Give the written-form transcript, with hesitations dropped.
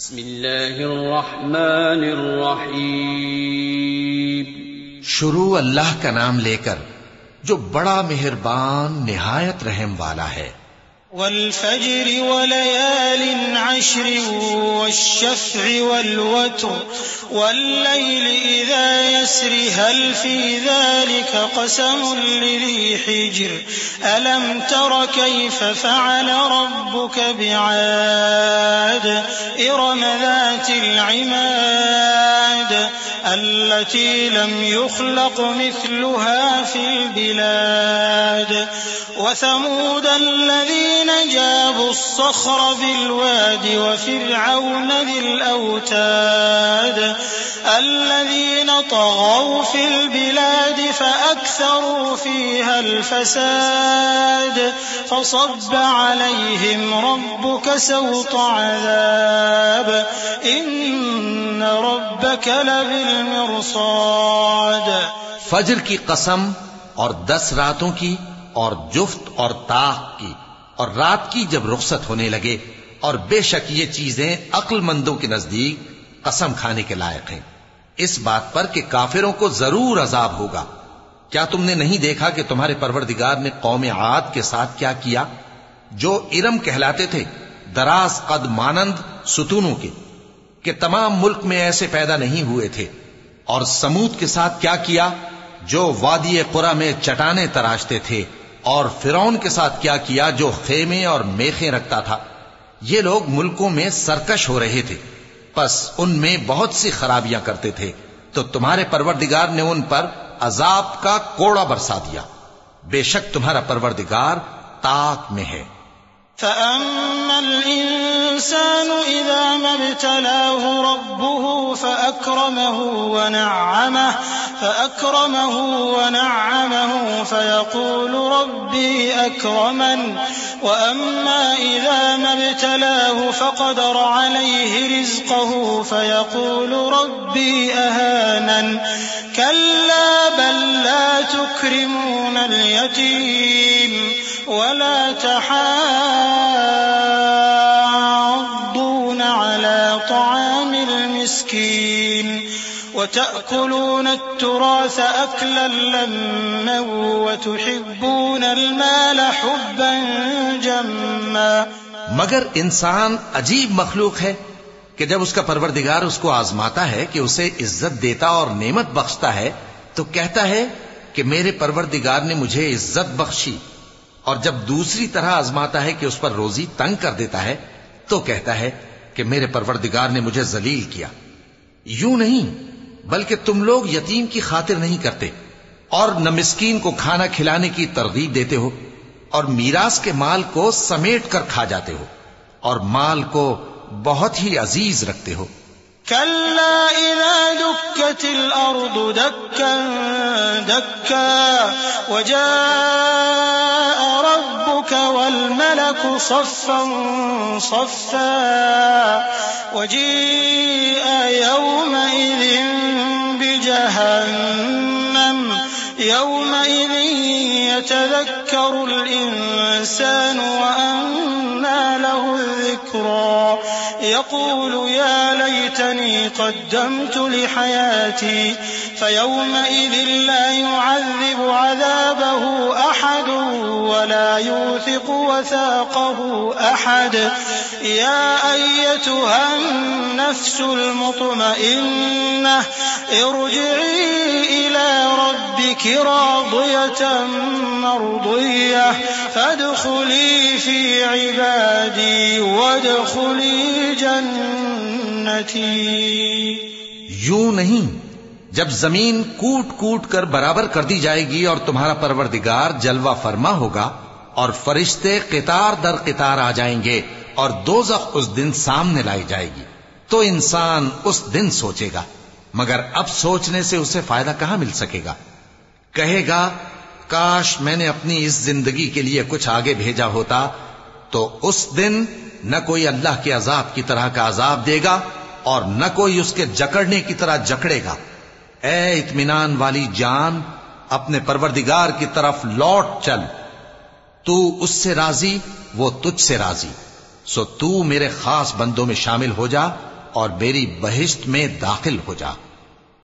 बिस्मिल्लाहिर्रहमानिर्रहीम। शुरू अल्लाह का नाम लेकर जो बड़ा मेहरबान निहायत रहम वाला है। वल्फज्रि वलयालिन अश्रि वश्शफ़्इ वल्वत्र वल्लैलि इज़ा यस्रि हल फ़ी ज़ालिका क़समुन लिज़ी हिज्र अलम तर कैफ़ फ़अल रब्बुक बिआद इरम ज़ातिल इमाद अल्लती लम युख़लक़ मिस्लुहा फ़िल बिलाद वसमूद الذين جابوا الصخر بالواد وفرعون ذي الأوتاد الذين طغوا في البلاد فأكثروا فيها الفساد فصب عليهم ربك سوط عذاب إن ربك لبالمرصاد। फज्र की कसम और 10 रातों की और जुफ्त और ताक की और रात की जब रुखसत होने लगे, और बेशक ये चीजें अक्लमंदों के नजदीक कसम खाने के लायक हैं, इस बात पर कि काफिरों को जरूर अजाब होगा। क्या तुमने नहीं देखा कि तुम्हारे परवरदिगार ने कौम आद के साथ क्या किया, जो इरम कहलाते थे, दराज कद मानंद सुतूनों के, कि तमाम मुल्क में ऐसे पैदा नहीं हुए थे। और समूद के साथ क्या किया, जो वादी कुरा में चटाने तराशते थे। और फिरौन के साथ क्या किया, जो खेमे और मेखें रखता था। ये लोग मुल्कों में सरकश हो रहे थे, बस उनमें बहुत सी खराबियां करते थे, तो तुम्हारे परवरदिगार ने उन पर अजाब का कोड़ा बरसा दिया। बेशक तुम्हारा परवरदिगार ताक में है। फ़अम्मल इंसानु इज़ा मब्तलाहु रब्बुहु फ़अक्रमहु वनअमहु फ़यक़ूलु रब्बी अक्रमन वअम्मा इज़ा मब्तलाहु फ़क़दर अलैहि रिज़्क़हु फ़यक़ूलु रब्बी अहानन कल्ला बल ला तुक्रिमूनल यतीम वला तहाद्दून अला तआमिल मिस्कीन वतअकुलून अत्तुरास अक्लन लम्मा वतुहिब्बून अलमाल हुब्बन जम्मा। मगर इंसान अजीब मखलूक है कि जब उसका परवरदिगार उसको आजमाता है कि उसे इज्जत देता और नेमत बख्शता है, तो कहता है कि मेरे परवरदिगार ने मुझे इज्जत बख्शी, और जब दूसरी तरह आजमाता है कि उस पर रोजी तंग कर देता है, तो कहता है कि मेरे परवरदिगार ने मुझे जलील किया। यूं नहीं, बल्कि तुम लोग यतीम की खातिर नहीं करते, और न मिस्कीन को खाना खिलाने की तरगीब देते हो, और मीरास के माल को समेट कर खा जाते हो, और माल को बहुत ही अजीज रखते हो। कल्ला इज़ा दुक्कतिल अर्दु दक्कन दक्का वजाअ रब्बुक वल मलकु सफ़्फ़न सफ़्फ़ा वजीअ यौमइज़िन बिजहन्नम यौमइज़िन यतज़क्करुल इंसानु वअन्ना लहुल ज़िक्रा यक़ूलु या लैतनी क़द्दमतु लिहयाती फयौमइज़िन ला युअज़्ज़िबु अज़ाबहु अहद वला यूसिक़ु वसाक़हु अहद या अय्यतुहन नफ्सुल मुत्मइन्नह इरजिई इला रब्बिकी रादियतन मर्दिय्यह फadkhuli फी इबादी वदखुली जन्नती। यूं नहीं, जब जमीन कूट कूट कर बराबर कर दी जाएगी और तुम्हारा परवरदिगार जलवा फरमा होगा, और फरिश्ते कितार दर कितार आ जाएंगे, और दोज़ख उस दिन सामने लाई जाएगी, तो इंसान उस दिन सोचेगा, मगर अब सोचने से उसे फायदा कहां मिल सकेगा। कहेगा, काश मैंने अपनी इस जिंदगी के लिए कुछ आगे भेजा होता, तो उस दिन न कोई अल्लाह के अजाब की तरह का अजाब देगा, और न कोई उसके जकड़ने की तरह जकड़ेगा। ए इत्मीनान वाली जान, अपने परवरदिगार की तरफ लौट चल, तू उससे राजी, वो तुझसे राजी, सो तू मेरे खास बंदों में शामिल हो जा और मेरी बहिश्त में दाखिल हो जा।